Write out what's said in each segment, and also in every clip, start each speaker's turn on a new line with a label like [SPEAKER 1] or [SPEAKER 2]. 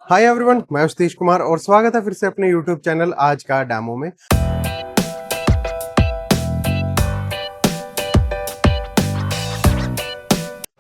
[SPEAKER 1] Hi everyone, मैं सतीश कुमार और स्वागत है फिर से अपने यूट्यूब चैनल आज का डेमो में।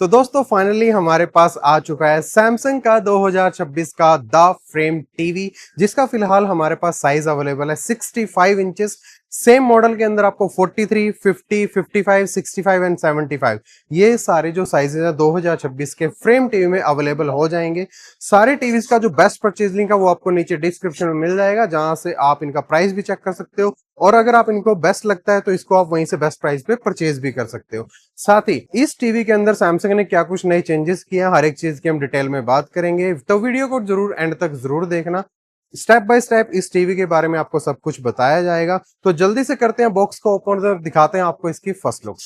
[SPEAKER 1] तो दोस्तों फाइनली हमारे पास आ चुका है सैमसंग का 2026 का द फ्रेम टीवी, जिसका फिलहाल हमारे पास साइज अवेलेबल है 65 इंचेस। सेम मॉडल के अंदर आपको 43, 50, 55, 65 एंड 75 ये सारे जो साइजेस है 2026 के फ्रेम टीवी में अवेलेबल हो जाएंगे। सारे टीवीज का जो बेस्ट परचेज लिंक है वो आपको नीचे डिस्क्रिप्शन में मिल जाएगा, जहां से आप इनका प्राइस भी चेक कर सकते हो और अगर आप इनको बेस्ट लगता है तो इसको आप वहीं से बेस्ट प्राइस पे परचेज भी कर सकते हो। साथ ही इस टीवी के अंदर सैमसंग ने क्या कुछ नए चेंजेस किए हैं, हर एक चीज की हम डिटेल में बात करेंगे, तो वीडियो को जरूर एंड तक जरूर देखना। स्टेप बाय स्टेप इस टीवी के बारे में आपको सब कुछ बताया जाएगा। तो जल्दी से करते हैं बॉक्स को ओपन और दिखाते हैं आपको इसकी फर्स्ट लुक।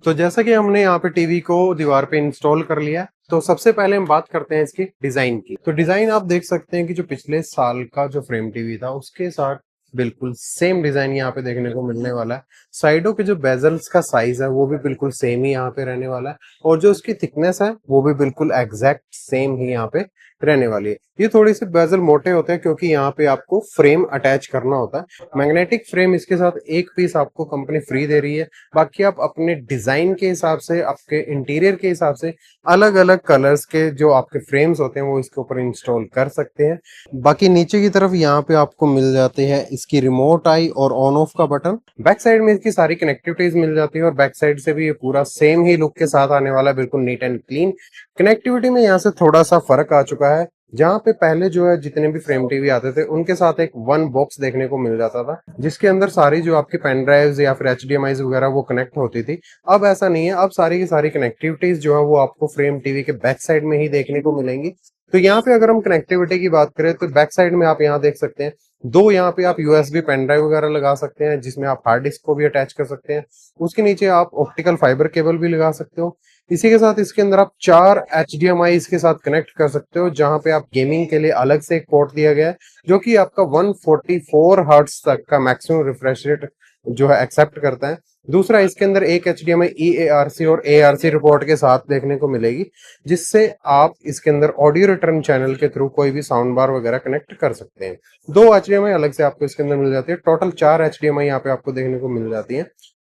[SPEAKER 1] तो जैसा कि हमने यहाँ पे टीवी को दीवार पे इंस्टॉल कर लिया, तो सबसे पहले हम बात करते हैं इसकी डिजाइन की। तो डिजाइन आप देख सकते हैं कि जो पिछले साल का जो फ्रेम टीवी था उसके साथ बिल्कुल सेम डिजाइन यहाँ पे देखने को मिलने वाला है। साइडों के जो बेजल्स का साइज है वो भी बिल्कुल सेम ही यहाँ पे रहने वाला है और जो उसकी थिकनेस है वो भी बिल्कुल एग्जैक्ट सेम ही यहाँ पे रहने वाली है। ये थोड़ी सी बेजल मोटे होते हैं क्योंकि यहाँ पे आपको फ्रेम अटैच करना होता है। मैग्नेटिक फ्रेम इसके साथ एक पीस आपको कंपनी फ्री दे रही है, बाकी आप अपने डिजाइन के हिसाब से, आपके इंटीरियर के हिसाब से अलग अलग कलर्स के जो आपके फ्रेम्स होते हैं वो इसके ऊपर इंस्टॉल कर सकते हैं। बाकी नीचे की तरफ यहाँ पे आपको मिल जाते हैं इसकी रिमोट आई और ऑन ऑफ का बटन। बैक साइड में इसकी सारी कनेक्टिविटीज मिल जाती है और बैक साइड से भी ये पूरा सेम ही लुक के साथ आने वाला है, बिल्कुल नीट एंड क्लीन। कनेक्टिविटी में यहाँ से थोड़ा सा फर्क आ चुका है, जहाँ पे पहले जो है जितने भी फ्रेम टीवी आते थे उनके साथ एक वन बॉक्स देखने को मिल जाता था जिसके अंदर सारी जो आपकी पेन ड्राइव्स या फिर HDMI वगैरह वो कनेक्ट होती थी। अब ऐसा नहीं है, अब सारी की सारी कनेक्टिविटीज जो है वो आपको फ्रेम टीवी के बैक साइड में ही देखने को मिलेंगी। तो यहाँ पे अगर हम कनेक्टिविटी की बात करें तो बैक साइड में आप यहाँ देख सकते हैं दो, यहाँ पे आप USB पेन ड्राइव वगैरह लगा सकते हैं जिसमें आप हार्ड डिस्क को भी अटैच कर सकते हैं। उसके नीचे आप ऑप्टिकल फाइबर केबल भी लगा सकते हो। इसी के साथ इसके अंदर आप 4 HDMI इसके साथ कनेक्ट कर सकते हो, जहां पे आप गेमिंग के लिए अलग से एक पोर्ट दिया गया है जो कि आपका 144 हर्ट्ज तक का मैक्सिमम रिफ्रेश रेट जो है एक्सेप्ट करता है। दूसरा, इसके अंदर एक HDMI EARC और ARC रिपोर्ट के साथ देखने को मिलेगी, जिससे आप इसके अंदर ऑडियो रिटर्न चैनल के थ्रू कोई भी साउंड बार वगैरह कनेक्ट कर सकते हैं। 2 HDMI अलग से आपको इसके अंदर मिल जाती है, टोटल 4 HDMI यहाँ पे आपको देखने को मिल जाती है।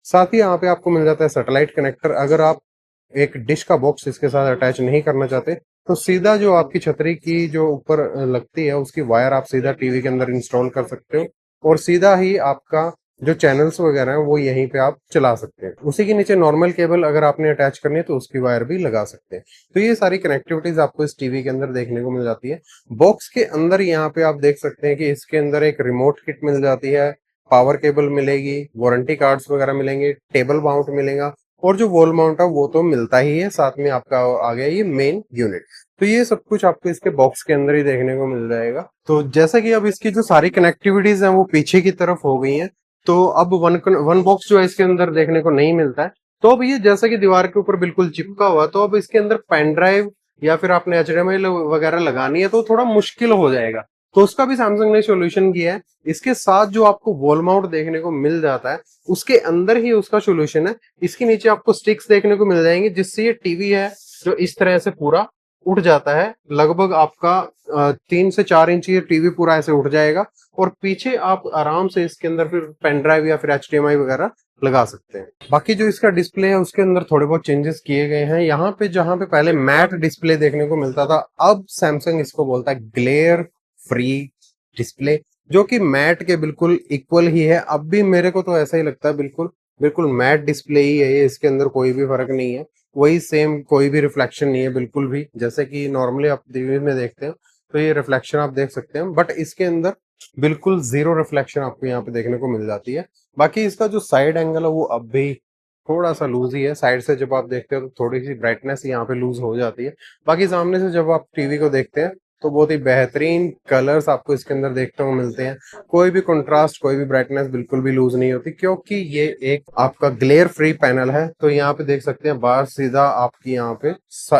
[SPEAKER 1] साथ ही यहाँ पे आपको मिल जाता है सैटेलाइट कनेक्टर। अगर आप एक डिश का बॉक्स इसके साथ अटैच नहीं करना चाहते तो सीधा जो आपकी छतरी की जो ऊपर लगती है उसकी वायर आप सीधा टीवी के अंदर इंस्टॉल कर सकते हो और सीधा ही आपका जो चैनल्स वगैरह हैं वो यहीं पे आप चला सकते हैं। उसी के नीचे नॉर्मल केबल अगर आपने अटैच करनी है तो उसकी वायर भी लगा सकते हैं। तो ये सारी कनेक्टिविटीज आपको इस टीवी के अंदर देखने को मिल जाती है। बॉक्स के अंदर यहाँ पे आप देख सकते हैं कि इसके अंदर एक रिमोट किट मिल जाती है, पावर केबल मिलेगी, वारंटी कार्ड्स वगैरह मिलेंगे, टेबल माउंट मिलेगा और जो वॉल माउंट है वो तो मिलता ही है। साथ में आपका आ गया ये मेन यूनिट। तो ये सब कुछ आपको इसके बॉक्स के अंदर ही देखने को मिल जाएगा। तो जैसा कि अब इसकी जो सारी कनेक्टिविटीज हैं वो पीछे की तरफ हो गई हैं, तो अब वन बॉक्स जो है इसके अंदर देखने को नहीं मिलता है। तो अब ये जैसा कि दीवार के ऊपर बिल्कुल चिपका हुआ, तो अब इसके अंदर पेन ड्राइव या फिर आपने HDMI वगैरह लगानी है तो थोड़ा मुश्किल हो जाएगा। तो उसका भी सैमसंग ने सोल्यूशन किया है। इसके साथ जो आपको वॉल माउंट देखने को मिल जाता है उसके अंदर ही उसका सोल्यूशन है। इसके नीचे आपको स्टिक्स देखने को मिल जाएंगे, जिससे ये टीवी है जो इस तरह से पूरा उठ जाता है। लगभग आपका 3 से 4 इंच ये टीवी पूरा ऐसे उठ जाएगा और पीछे आप आराम से इसके अंदर फिर पेन ड्राइव या फिर HDMI वगैरह लगा सकते हैं। बाकी जो इसका डिस्प्ले है उसके अंदर थोड़े बहुत चेंजेस किए गए हैं। यहाँ पे जहां पे पहले मैट डिस्प्ले देखने को मिलता था, अब सैमसंग इसको बोलता है ग्लेयर फ्री डिस्प्ले, जो कि मैट के बिल्कुल इक्वल ही है। अब भी मेरे को तो ऐसा ही लगता है, बिल्कुल बिल्कुल मैट डिस्प्ले ही है ये, इसके अंदर कोई भी फर्क नहीं है, वही सेम, कोई भी रिफ्लेक्शन नहीं है बिल्कुल भी। जैसे कि नॉर्मली आप टीवी में देखते हैं तो ये रिफ्लेक्शन आप देख सकते हैं, बट इसके अंदर बिल्कुल जीरो रिफ्लेक्शन आपको यहाँ पे देखने को मिल जाती है। बाकी इसका जो साइड एंगल है वो अब भी थोड़ा सा लूज ही है। साइड से जब आप देखते हो तो थोड़ी सी ब्राइटनेस यहाँ पे लूज हो जाती है। बाकी सामने से जब आप टीवी को देखते हैं तो बहुत ही बेहतरीन कलर्स आपको इसके अंदर देखने को मिलते हैं। कोई भी कंट्रास्ट, कोई भी ब्राइटनेस बिल्कुल भी लूज नहीं होती, क्योंकि ये एक आपका ग्लेयर फ्री पैनल है। तो यहाँ पे देख सकते हैं बाहर सीधा आपकी यहाँ पे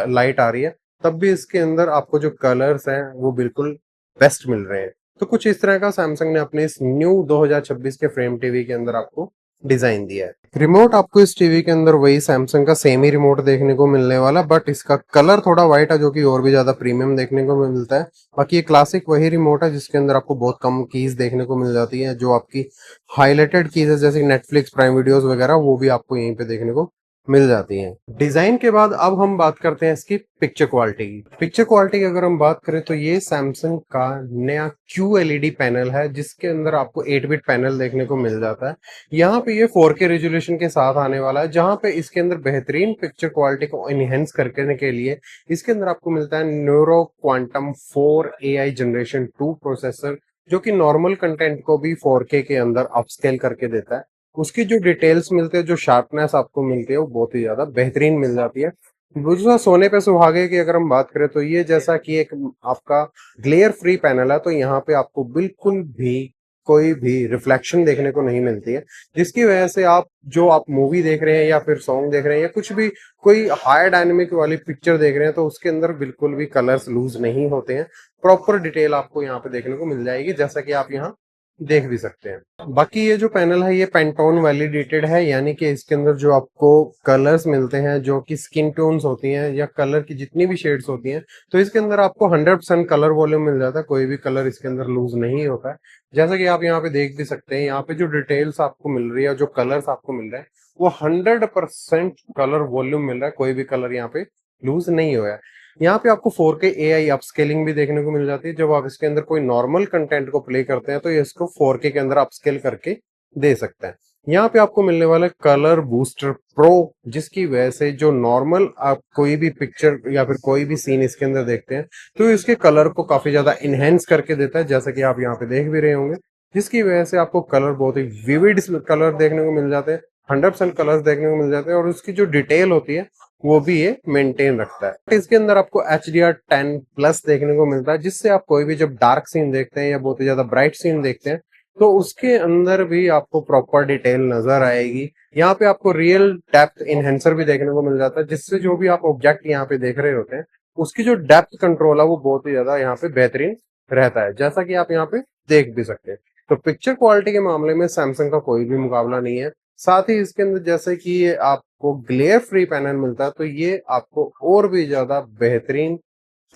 [SPEAKER 1] लाइट आ रही है, तब भी इसके अंदर आपको जो कलर्स हैं वो बिल्कुल बेस्ट मिल रहे हैं। तो कुछ इस तरह का सैमसंग ने अपने इस न्यू 2026 के फ्रेम टीवी के अंदर आपको डिजाइन दिया है। रिमोट आपको इस टीवी के अंदर वही सैमसंग का सेम ही रिमोट देखने को मिलने वाला, बट इसका कलर थोड़ा व्हाइट है जो कि और भी ज्यादा प्रीमियम देखने को मिलता है। बाकी ये क्लासिक वही रिमोट है जिसके अंदर आपको बहुत कम कीज देखने को मिल जाती है। जो आपकी हाईलाइटेड कीज है जैसे नेटफ्लिक्स, प्राइम वीडियोस वगैरह, वो भी आपको यहीं पे देखने को मिल जाती हैं। डिजाइन के बाद अब हम बात करते हैं इसकी पिक्चर क्वालिटी की। पिक्चर क्वालिटी की अगर हम बात करें तो ये सैमसंग का नया QLED पैनल है जिसके अंदर आपको 8 बिट पैनल देखने को मिल जाता है। यहाँ पे ये 4K रेजोल्यूशन के साथ आने वाला है, जहाँ पे इसके अंदर बेहतरीन पिक्चर क्वालिटी को इनहेंस करने के लिए इसके अंदर आपको मिलता है neuro quantum 4 AI generation 2 processor, जो कि नॉर्मल कंटेंट को भी 4K के अंदर अपस्केल करके देता है। उसकी जो डिटेल्स मिलते हैं, जो शार्पनेस आपको मिलती है, वो बहुत ही ज्यादा बेहतरीन मिल जाती है। दूसरा सोने पे सुहागे की अगर हम बात करें तो ये जैसा कि एक आपका ग्लेयर फ्री पैनल है, तो यहाँ पे आपको बिल्कुल भी कोई भी रिफ्लेक्शन देखने को नहीं मिलती है, जिसकी वजह से आप जो आप मूवी देख रहे हैं या फिर सॉन्ग देख रहे हैं या कुछ भी कोई हाई डायनेमिक वाली पिक्चर देख रहे हैं, तो उसके अंदर बिल्कुल भी कलर्स लूज नहीं होते हैं। प्रॉपर डिटेल आपको यहाँ पे देखने को मिल जाएगी, जैसा कि आप यहाँ देख भी सकते हैं। बाकी ये जो पैनल है ये पेंटोन वैलिडेटेड है, यानी कि इसके अंदर जो आपको कलर्स मिलते हैं जो कि स्किन टोन्स होती हैं या कलर की जितनी भी शेड्स होती हैं, तो इसके अंदर आपको 100% कलर वॉल्यूम मिल जाता है। कोई भी कलर इसके अंदर लूज नहीं होता है, जैसा कि आप यहाँ पे देख भी सकते हैं। यहाँ पे जो डिटेल्स आपको मिल रही है, जो कलर्स आपको मिल रहे हैं, वो 100% कलर वॉल्यूम मिल रहा है। कोई भी कलर यहाँ पे लूज नहीं हुआ है। यहाँ पे आपको 4K AI अपस्केलिंग भी देखने को मिल जाती है। जब आप इसके अंदर कोई नॉर्मल कंटेंट को प्ले करते हैं तो ये इसको 4K के अंदर अपस्केल करके दे सकता है। यहाँ पे आपको मिलने वाला है कलर बूस्टर प्रो, जिसकी वजह से जो नॉर्मल आप कोई भी पिक्चर या फिर कोई भी सीन इसके अंदर देखते हैं तो इसके कलर को काफी ज्यादा इनहेंस करके देता है, जैसा कि आप यहाँ पे देख भी रहे होंगे, जिसकी वजह से आपको कलर बहुत ही विविड कलर देखने को मिल जाते हैं, 100% कलर्स देखने को मिल जाते हैं, और उसकी जो डिटेल होती है वो भी ये मेंटेन रखता है। इसके अंदर आपको HDR10+ देखने को मिलता है, जिससे आप कोई भी जब डार्क सीन देखते हैं या बहुत ही ज्यादा ब्राइट सीन देखते हैं तो उसके अंदर भी आपको प्रॉपर डिटेल नजर आएगी। यहाँ पे आपको रियल डेप्थ इनहेंसर भी देखने को मिल जाता है, जिससे जो भी आप ऑब्जेक्ट यहाँ पे देख रहे होते हैं उसकी जो डेप्थ कंट्रोल है वो बहुत ही ज्यादा यहाँ पे बेहतरीन रहता है, जैसा कि आप यहाँ पे देख भी सकते हैं। तो पिक्चर क्वालिटी के मामले में सैमसंग का कोई भी मुकाबला नहीं है। साथ ही इसके अंदर जैसे कि ये आपको ग्लेयर फ्री पैनल मिलता है, तो ये आपको और भी ज्यादा बेहतरीन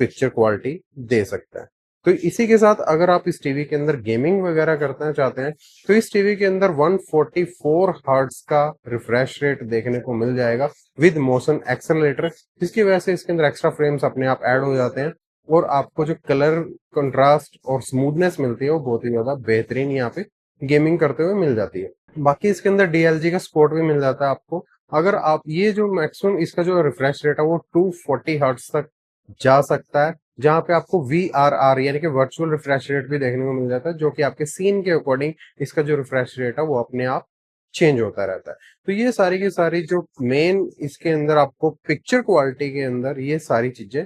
[SPEAKER 1] पिक्चर क्वालिटी दे सकता है। तो इसी के साथ अगर आप इस टीवी के अंदर गेमिंग वगैरह करना चाहते हैं तो इस टीवी के अंदर 144 हर्ट्ज का रिफ्रेश रेट देखने को मिल जाएगा विद मोशन एक्सेलरेटर, जिसकी वजह से इसके अंदर एक्स्ट्रा फ्रेम्स अपने आप ऐड हो जाते हैं और आपको जो कलर कंट्रास्ट और स्मूथनेस मिलती है वो बहुत ही ज्यादा बेहतरीन यहाँ पे गेमिंग करते हुए मिल जाती है। बाकी इसके अंदर DLG का सपोर्ट भी मिल जाता है आपको। अगर आप ये जो मैक्सिमम इसका जो रिफ्रेश रेट है वो 240 हर्ट्ज तक जा सकता है, जहां पे आपको VRR यानी कि वर्चुअल रिफ्रेश रेट भी देखने को मिल जाता है, जो कि आपके सीन के अकॉर्डिंग इसका जो रिफ्रेश रेट है वो अपने आप चेंज होता रहता है। तो ये सारी की सारी जो मेन इसके अंदर आपको पिक्चर क्वालिटी के अंदर ये सारी चीजें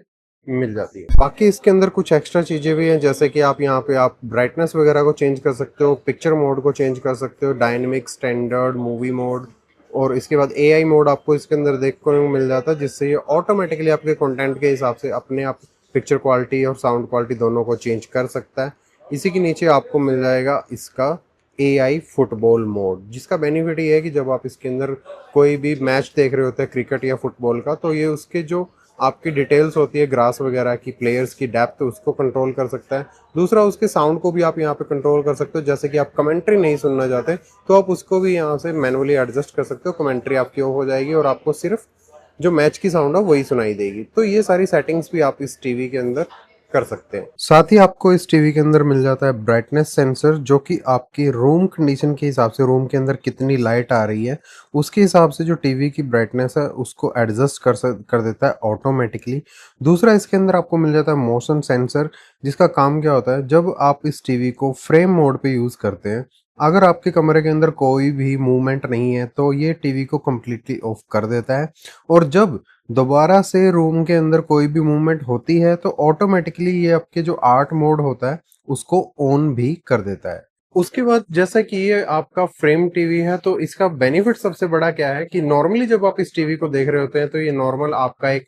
[SPEAKER 1] मिल जाती है। बाकी इसके अंदर कुछ एक्स्ट्रा चीजें भी हैं, जैसे कि आप यहाँ पे आप ब्राइटनेस वगैरह को चेंज कर सकते हो, पिक्चर मोड को चेंज कर सकते हो, डायनेमिक, स्टैंडर्ड, मूवी मोड, और इसके बाद AI मोड आपको इसके अंदर देखने को मिल जाता है, जिससे ये ऑटोमेटिकली आपके कंटेंट के हिसाब से अपने आप पिक्चर क्वालिटी और साउंड क्वालिटी दोनों को चेंज कर सकता है। इसी के नीचे आपको मिल जाएगा इसका AI फुटबॉल मोड, जिसका बेनिफिट ये है कि जब आप इसके अंदर कोई भी मैच देख रहे होते हैं क्रिकेट या फुटबॉल का, तो ये उसके जो आपकी डिटेल्स होती है ग्रास वगैरह की, प्लेयर्स की डेप्थ, उसको कंट्रोल कर सकता है। दूसरा उसके साउंड को भी आप यहाँ पे कंट्रोल कर सकते हो, जैसे कि आप कमेंट्री नहीं सुनना चाहते तो आप उसको भी यहाँ से मैनुअली एडजस्ट कर सकते हो। कमेंट्री आपकी ऑफ हो जाएगी और आपको सिर्फ जो मैच की साउंड है वही सुनाई देगी। तो ये सारी सेटिंग्स भी आप इस टीवी के अंदर कर सकते हैं। साथ ही आपको इस टीवी के अंदर मिल जाता है ब्राइटनेस सेंसर, जो कि आपकी रूम कंडीशन के हिसाब से, रूम के अंदर कितनी लाइट आ रही है उसके हिसाब से जो टीवी की ब्राइटनेस है उसको एडजस्ट कर देता है ऑटोमेटिकली। दूसरा इसके अंदर आपको मिल जाता है मोशन सेंसर, जिसका काम क्या होता है, जब आप इस टीवी को फ्रेम मोड पे यूज करते हैं अगर आपके कमरे के अंदर कोई भी मूवमेंट नहीं है तो ये टीवी को कम्प्लीटली ऑफ कर देता है, और जब दोबारा से रूम के अंदर कोई भी मूवमेंट होती है तो ऑटोमेटिकली ये आपके जो आर्ट मोड होता है उसको ऑन भी कर देता है। उसके बाद जैसा कि ये आपका फ्रेम टीवी है तो इसका बेनिफिट सबसे बड़ा क्या है कि नॉर्मली जब आप इस टीवी को देख रहे होते हैं तो ये नॉर्मल आपका एक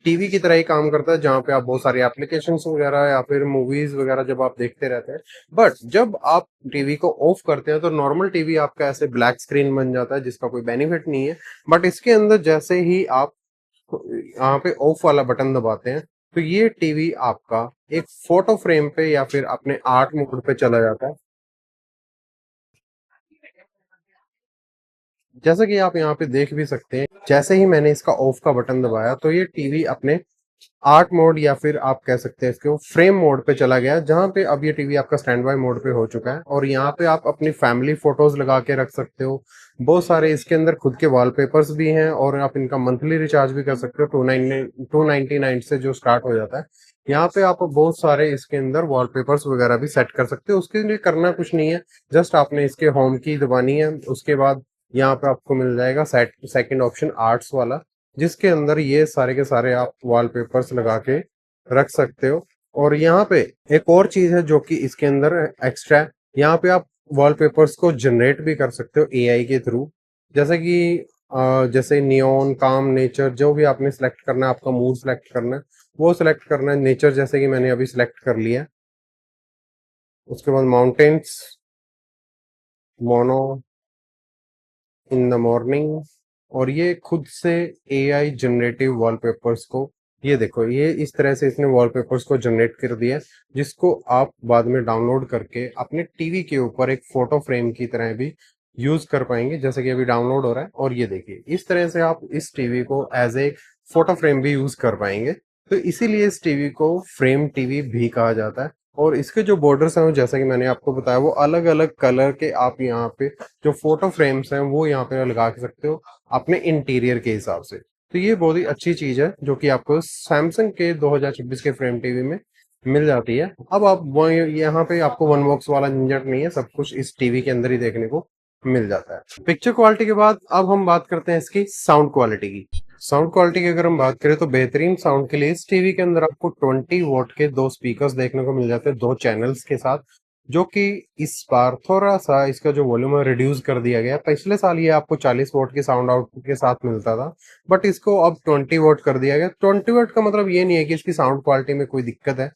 [SPEAKER 1] टीवी की तरह ही काम करता है, जहाँ पे आप बहुत सारी एप्लीकेशंस वगैरह या फिर मूवीज वगैरह जब आप देखते रहते हैं। बट जब आप टीवी को ऑफ करते हैं तो नॉर्मल टीवी आपका ऐसे ब्लैक स्क्रीन बन जाता है जिसका कोई बेनिफिट नहीं है। बट इसके अंदर जैसे ही आप यहाँ पे ऑफ वाला बटन दबाते हैं तो ये टीवी आपका एक फोटो फ्रेम पे या फिर अपने आर्ट मोड पे चला जाता है। जैसा कि आप यहाँ पे देख भी सकते हैं, जैसे ही मैंने इसका ऑफ का बटन दबाया तो ये टीवी अपने आर्ट मोड या फिर आप कह सकते हैं इसको फ्रेम मोड पे चला गया, जहाँ पे अब ये टीवी आपका स्टैंड बाय मोड पे हो चुका है। और यहाँ पे आप अपनी फैमिली फोटोज लगा के रख सकते हो। बहुत सारे इसके अंदर खुद के वॉलपेपर्स भी हैं और आप इनका मंथली रिचार्ज भी कर सकते हो 299 से जो स्टार्ट हो जाता है। यहाँ पे आप बहुत सारे इसके अंदर वॉलपेपर्स वगैरह भी सेट कर सकते हो। उसके लिए करना कुछ नहीं है, जस्ट आपने इसके होम की दबानी है। उसके बाद यहाँ पे आपको मिल जाएगा सेकंड ऑप्शन आर्ट्स वाला, जिसके अंदर ये सारे के सारे आप वॉलपेपर्स लगा के रख सकते हो। और यहाँ पे एक और चीज है जो कि इसके अंदर एक्स्ट्रा है, यहाँ पे आप वॉलपेपर्स को जनरेट भी कर सकते हो एआई के थ्रू। जैसे कि जैसे नियॉन, काम, नेचर, जो भी आपने सिलेक्ट करना है, आपका मूड सिलेक्ट करना है वो सिलेक्ट करना है। नेचर जैसे कि मैंने अभी सिलेक्ट कर लिया है। उसके बाद mountains, mono in the morning, और ये खुद से एआई जनरेटिव वॉलपेपर्स को, ये देखो ये इस तरह से इसने वॉलपेपर्स को जनरेट कर दिया, जिसको आप बाद में डाउनलोड करके अपने टीवी के ऊपर एक फोटो फ्रेम की तरह भी यूज कर पाएंगे। जैसे कि अभी डाउनलोड हो रहा है और ये देखिए इस तरह से आप इस टीवी को एज ए फोटो फ्रेम भी यूज कर पाएंगे। तो इसीलिए इस टीवी को फ्रेम टीवी भी कहा जाता है। और इसके जो बॉर्डर्स हैं जैसा कि मैंने आपको बताया वो अलग अलग कलर के आप यहाँ पे जो फोटो फ्रेम्स हैं वो यहाँ पे लगा सकते हो अपने इंटीरियर के हिसाब से। तो ये बहुत ही अच्छी चीज है जो कि आपको सैमसंग के 2026 के फ्रेम टीवी में मिल जाती है। अब आप यहाँ पे आपको वन बॉक्स वाला झंझट नहीं है, सब कुछ इस टीवी के अंदर ही देखने को मिल जाता है। पिक्चर क्वालिटी के बाद अब हम बात करते हैं इसकी साउंड क्वालिटी की। साउंड क्वालिटी की अगर हम बात करें तो बेहतरीन साउंड के लिए इस टीवी के अंदर आपको 20 वॉट के दो स्पीकर्स देखने को मिल जाते हैं, दो चैनल्स के साथ, जो कि इस बार थोड़ा सा इसका जो वॉल्यूम है रिड्यूस कर दिया गया। पिछले साल ये आपको 40 वॉट के साउंड आउटपुट के साथ मिलता था, बट इसको अब 20 वॉट कर दिया गया। 20 वॉट का मतलब ये नहीं है कि इसकी साउंड क्वालिटी में कोई दिक्कत है,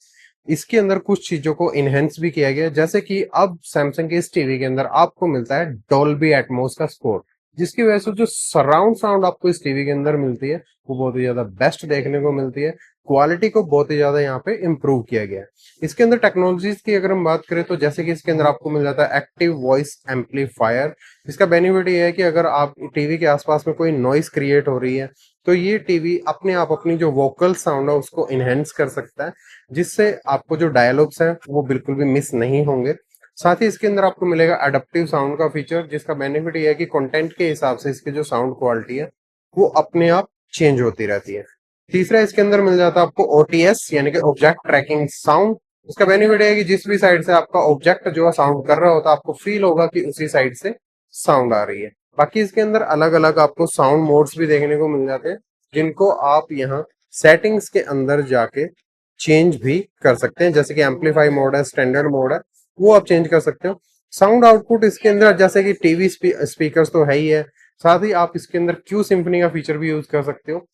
[SPEAKER 1] इसके अंदर कुछ चीजों को इनहेंस भी किया गया। जैसे कि अब सैमसंग के इस टीवी के अंदर आपको मिलता है डॉल्बी एटमॉस का सपोर्ट, जिसकी वजह से जो सराउंड साउंड आपको इस टीवी के अंदर मिलती है वो बहुत ही ज्यादा बेस्ट देखने को मिलती है। क्वालिटी को बहुत ही ज्यादा यहाँ पे इम्प्रूव किया गया है। इसके अंदर टेक्नोलॉजीज की अगर हम बात करें तो जैसे कि इसके अंदर आपको मिल जाता है एक्टिव वॉइस एम्पलीफायर। इसका बेनिफिट ये है कि अगर आप टीवी के आसपास में कोई नॉइस क्रिएट हो रही है तो ये टीवी अपने आप अपनी जो वोकल साउंड है उसको इनहेंस कर सकता है, जिससे आपको जो डायलॉग्स हैं वो बिल्कुल भी मिस नहीं होंगे। साथ ही इसके अंदर आपको मिलेगा अडेप्टिव साउंड का फीचर, जिसका बेनिफिट ये है कि कंटेंट के हिसाब से इसकी जो साउंड क्वालिटी है वो अपने आप चेंज होती रहती है। तीसरा इसके अंदर मिल जाता है आपको ओटीएस यानी कि ऑब्जेक्ट ट्रैकिंग साउंड। इसका बेनिफिट है कि जिस भी साइड से आपका ऑब्जेक्ट जो है साउंड कर रहा होता है आपको फील होगा कि उसी साइड से साउंड आ रही है। बाकी इसके अंदर अलग अलग आपको साउंड मोड्स भी देखने को मिल जाते हैं, जिनको आप यहाँ सेटिंग्स के अंदर जाके चेंज भी कर सकते हैं। जैसे कि एम्पलीफाई मोड है, स्टैंडर्ड मोड है, वो आप चेंज कर सकते हो। साउंड आउटपुट इसके अंदर जैसे कि टीवी स्पीकर्स तो है ही है, साथ ही आप इसके अंदर क्यू सिम्फनी का फीचर भी यूज कर सकते हो,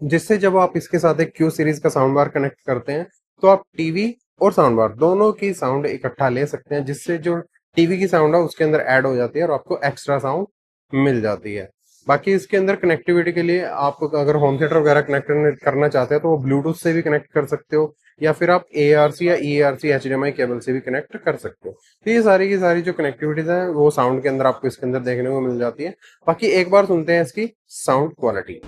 [SPEAKER 1] जिससे जब आप इसके साथ एक क्यू सीरीज का साउंड बार कनेक्ट करते हैं तो आप टीवी और साउंड बार दोनों की साउंड इकट्ठा ले सकते हैं, जिससे जो टीवी की साउंड है उसके अंदर ऐड हो जाती है और आपको एक्स्ट्रा साउंड मिल जाती है। बाकी इसके अंदर कनेक्टिविटी के लिए आप अगर होम थिएटर वगैरह कनेक्ट करना चाहते हैं तो वो ब्लूटूथ से भी कनेक्ट कर सकते हो, या फिर आप ARC या EARC HDMI केबल से भी कनेक्ट कर सकते हो। तो ये सारी की सारी जो कनेक्टिविटीज है वो साउंड के अंदर आपको इसके अंदर देखने को मिल जाती है। बाकी एक बार सुनते हैं इसकी साउंड क्वालिटी।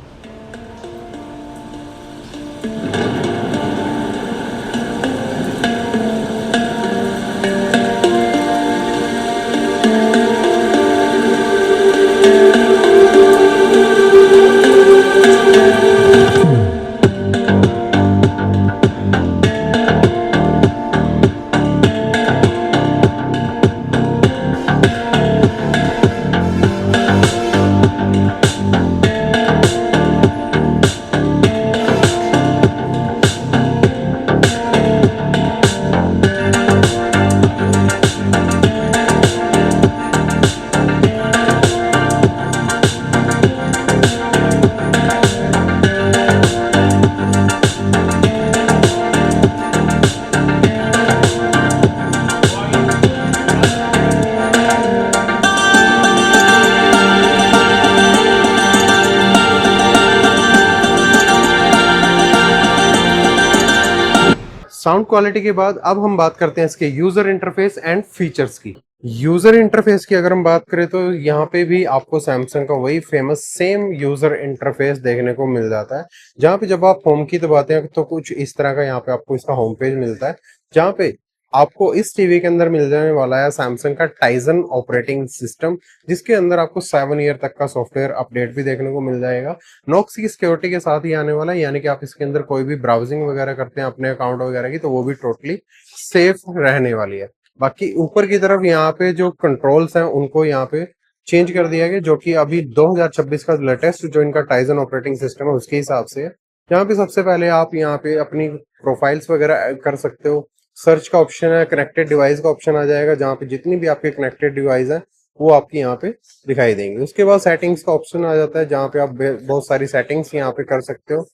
[SPEAKER 1] साउंड क्वालिटी के बाद अब हम बात करते हैं इसके यूजर इंटरफेस एंड फीचर्स की। यूजर इंटरफेस की अगर हम बात करें तो यहाँ पे भी आपको सैमसंग का वही फेमस सेम यूजर इंटरफेस देखने को मिल जाता है, जहाँ पे जब आप होम की दबाते हैं तो कुछ इस तरह का यहाँ पे आपको इसका होम पेज मिलता है, जहाँ पे आपको इस टीवी के अंदर मिल जाने वाला है सैमसंग का टाइजन ऑपरेटिंग सिस्टम, जिसके अंदर आपको 7 ईयर तक का सॉफ्टवेयर अपडेट भी देखने को मिल जाएगा। नॉक्स की सिक्योरिटी के साथ ही आने वाला है, यानी कि आप इसके अंदर कोई भी ब्राउजिंग वगैरह करते हैं अपने अकाउंट वगैरह की तो वो भी टोटली सेफ रहने वाली है। बाकी ऊपर की तरफ यहाँ पे जो कंट्रोल्स हैं उनको यहाँ पे चेंज कर दिया गया, जो कि अभी 2026 का लेटेस्ट जो इनका टाइजन ऑपरेटिंग सिस्टम है उसके हिसाब से है। यहाँ पे सबसे पहले आप यहाँ पे अपनी प्रोफाइल्स वगैरह ऐड कर सकते हो। सर्च का ऑप्शन है, कनेक्टेड डिवाइस का ऑप्शन आ जाएगा, जहाँ पे जितनी भी आपके कनेक्टेड डिवाइस है वो आपकी यहाँ पे दिखाई देंगे। उसके बाद सेटिंग्स का ऑप्शन आ जाता है, जहाँ पे आप बहुत सारी सेटिंग्स यहाँ पे कर सकते हो।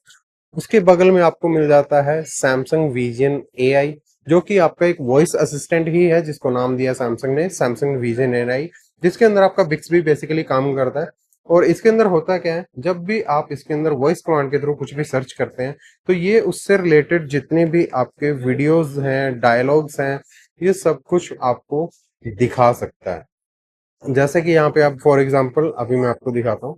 [SPEAKER 1] उसके बगल में आपको मिल जाता है सैमसंग विजन एआई, जो कि आपका एक वॉइस असिस्टेंट ही है, जिसको नाम दिया सैमसंग ने सैमसंग विजन एआई, जिसके अंदर आपका बिक्स भी बेसिकली काम करता है। और इसके अंदर होता क्या है, जब भी आप इसके अंदर वॉइस कमांड के थ्रू कुछ भी सर्च करते हैं तो ये उससे रिलेटेड जितने भी आपके वीडियोस हैं, डायलॉग्स हैं, ये सब कुछ आपको दिखा सकता है। जैसे कि यहाँ पे आप फॉर एग्जांपल अभी मैं आपको दिखाता हूँ।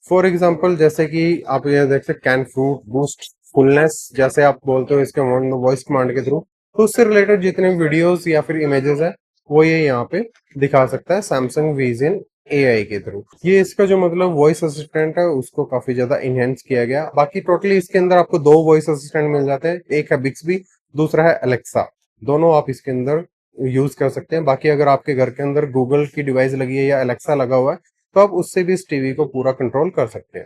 [SPEAKER 1] फॉर एग्जाम्पल जैसे कि आप ये देख सकते कैन फ्रूट बूस्ट फुलनेस, जैसे आप बोलते हो इसके वॉइस कमांड के थ्रू, तो उससे रिलेटेड जितने वीडियोस या फिर इमेजेस है वो ये यहाँ पे दिखा सकता है सैमसंग विजन एआई के थ्रू। ये इसका जो मतलब वॉइस असिस्टेंट है उसको काफी ज्यादा इनहेंस किया गया। बाकी टोटली इसके अंदर आपको दो वॉइस असिस्टेंट मिल जाते हैं, एक है बिक्सबी, दूसरा है अलेक्सा। दोनों आप इसके अंदर यूज कर सकते हैं। बाकी अगर आपके घर के अंदर गूगल की डिवाइस लगी है या अलेक्सा लगा हुआ है तो आप उससे भी इस टीवी को पूरा कंट्रोल कर सकते हैं।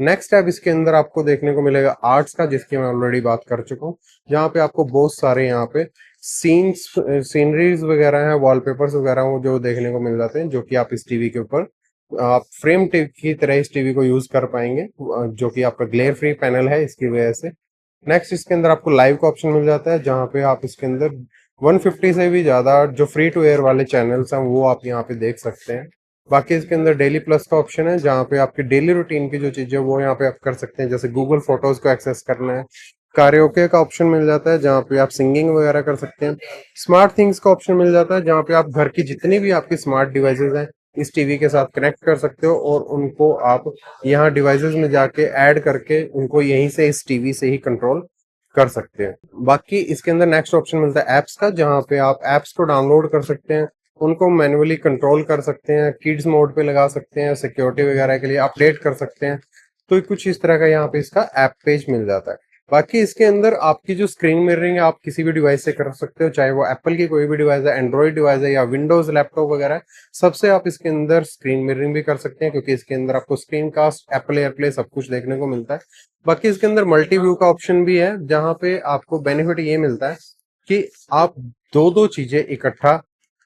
[SPEAKER 1] नेक्स्ट ऐप इसके अंदर आपको देखने को मिलेगा आर्ट्स का, जिसकी मैं ऑलरेडी बात कर चुका हूँ, जहाँ पे आपको बहुत सारे यहाँ पे सीनरीज वगैरह हैं, वॉलपेपर्स वगैरह वो जो देखने को मिल जाते हैं, जो कि आप इस टीवी के ऊपर आप फ्रेम की तरह इस टीवी को यूज कर पाएंगे, जो कि आपका ग्लेयर फ्री पैनल है इसकी वजह से। नेक्स्ट इसके अंदर आपको लाइव का ऑप्शन मिल जाता है, जहाँ पे आप इसके अंदर 150 से भी ज्यादा जो फ्री टू एयर वाले चैनल्स हैं वो आप यहाँ पे देख सकते हैं। बाकी इसके अंदर डेली प्लस का ऑप्शन है, जहाँ पे आपकी डेली रूटीन की जो चीजें वो यहाँ पे आप कर सकते हैं, जैसे गूगल फोटोज को एक्सेस करना है। कारियोके का ऑप्शन मिल जाता है, जहाँ पे आप सिंगिंग वगैरह कर सकते हैं। स्मार्ट थिंग्स का ऑप्शन मिल जाता है, जहाँ पे आप घर की जितनी भी आपकी स्मार्ट डिवाइसेज हैं इस टीवी के साथ कनेक्ट कर सकते हो और उनको आप यहाँ डिवाइसेज में जाके ऐड करके उनको यहीं से इस टीवी से ही कंट्रोल कर सकते हैं। बाकी इसके अंदर नेक्स्ट ऑप्शन मिलता है एप्स का, जहाँ पे आप एप्स को डाउनलोड कर सकते हैं, उनको मैन्युअली कंट्रोल कर सकते हैं, किड्स मोड पे लगा सकते हैं, सिक्योरिटी वगैरह के लिए अपडेट कर सकते हैं। तो कुछ इस तरह का यहाँ पे इसका ऐप पेज मिल जाता है। बाकी इसके अंदर आपकी जो स्क्रीन मिररिंग है आप किसी भी डिवाइस से कर सकते हो, चाहे वो एप्पल की कोई भी डिवाइस है, एंड्रॉइड डिवाइस है या विंडोज लैपटॉप वगैरह, सबसे आप इसके अंदर स्क्रीन मिररिंग भी कर सकते हैं, क्योंकि इसके अंदर आपको स्क्रीन कास्ट, एप्पल एयरप्ले सब कुछ देखने को मिलता है। बाकी इसके अंदर मल्टी व्यू का ऑप्शन भी है, जहां पे आपको बेनिफिट ये मिलता है कि आप दो दो चीजें इकट्ठा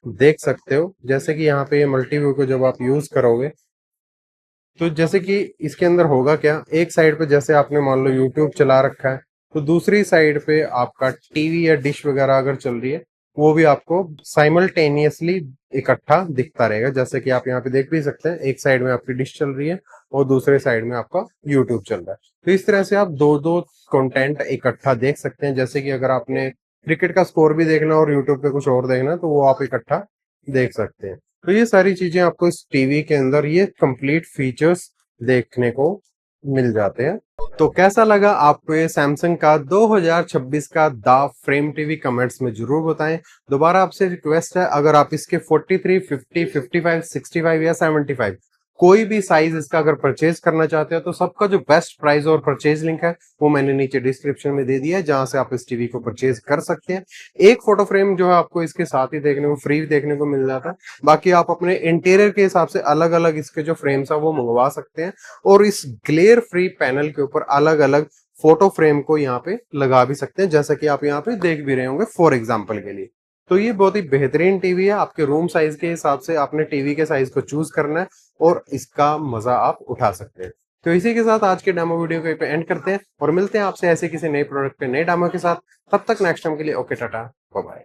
[SPEAKER 1] देख सकते हो। जैसे कि यहाँ पे ये मल्टी व्यू को जब आप यूज करोगे तो जैसे कि इसके अंदर होगा क्या, एक साइड पे जैसे आपने मान लो यूट्यूब चला रखा है तो दूसरी साइड पे आपका टीवी या डिश वगैरह अगर चल रही है वो भी आपको साइमल्टेनियसली इकट्ठा दिखता रहेगा। जैसे कि आप यहाँ पे देख भी सकते हैं, एक साइड में आपकी डिश चल रही है और दूसरे साइड में आपका यूट्यूब चल रहा है। तो इस तरह से आप दो दो कंटेंट इकट्ठा देख सकते हैं। जैसे कि अगर आपने क्रिकेट का स्कोर भी देखना और यूट्यूब पे कुछ और देखना तो वो आप इकट्ठा देख सकते हैं। तो ये सारी चीजें आपको इस टीवी के अंदर ये कंप्लीट फीचर्स देखने को मिल जाते हैं। तो कैसा लगा आपको ये सैमसंग का 2026 का द फ्रेम टीवी, कमेंट्स में जरूर बताएं। दोबारा आपसे रिक्वेस्ट है, अगर आप इसके 43, 50, 55, 65 या 75 कोई भी साइज इसका अगर परचेज करना चाहते हो तो सबका जो बेस्ट प्राइस और परचेज लिंक है वो मैंने नीचे डिस्क्रिप्शन में दे दिया है, जहां से आप इस टीवी को परचेज कर सकते हैं। एक फोटो फ्रेम जो है आपको इसके साथ ही देखने को फ्री देखने को मिल जाता है। बाकी आप अपने इंटीरियर के हिसाब से अलग अलग इसके जो फ्रेम्स है वो मंगवा सकते हैं और इस ग्लेयर फ्री पैनल के ऊपर अलग अलग फोटो फ्रेम को यहाँ पे लगा भी सकते हैं, जैसा कि आप यहाँ पे देख भी रहे होंगे फॉर एग्जाम्पल के लिए। तो ये बहुत ही बेहतरीन टीवी है। आपके रूम साइज के हिसाब से आपने टीवी के साइज को चूज करना है और इसका मजा आप उठा सकते हैं। तो इसी के साथ आज के डेमो वीडियो को पे एंड करते हैं और मिलते हैं आपसे ऐसे किसी नए प्रोडक्ट पे नए डेमो के साथ। तब तक नेक्स्ट टाइम के लिए ओके टाटा बाय बाय।